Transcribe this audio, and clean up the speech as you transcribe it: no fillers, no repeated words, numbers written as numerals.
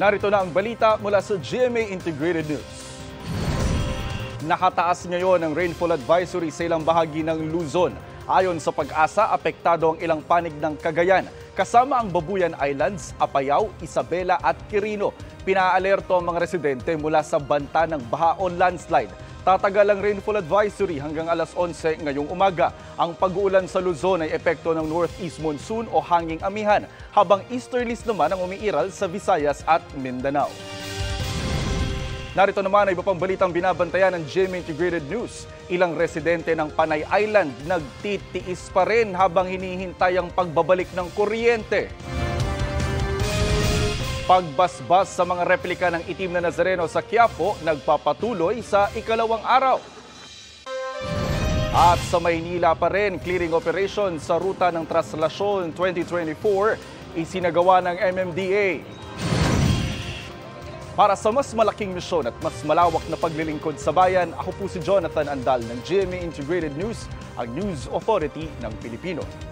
Narito na ang balita mula sa GMA Integrated News. Nakataas ngayon ang rainfall advisory sa ilang bahagi ng Luzon. Ayon sa Pag-asa, apektado ang ilang panig ng Cagayan, kasama ang Babuyan Islands, Apayao, Isabela at Quirino. Pinaalerto ang mga residente mula sa banta ng baha o landslide. Tatagal ang rainfall advisory hanggang alas 11 ngayong umaga. Ang pag-uulan sa Luzon ay epekto ng northeast monsoon o hanging amihan, habang easterlies naman ang umiiral sa Visayas at Mindanao. Narito naman ay iba pang balitang binabantayan ng GMA Integrated News. Ilang residente ng Panay Island nagtitiis pa rin habang hinihintay ang pagbabalik ng kuryente. Pagbasbas sa mga replika ng itim na Nazareno sa Quiapo nagpapatuloy sa ikalawang araw. At sa Maynila pa rin, clearing operation sa ruta ng Traslasyon 2024 isinagawa ng MMDA. Para sa mas malaking misyon at mas malawak na paglilingkod sa bayan, ako po si Jonathan Andal ng GMA Integrated News, ang News Authority ng Pilipino.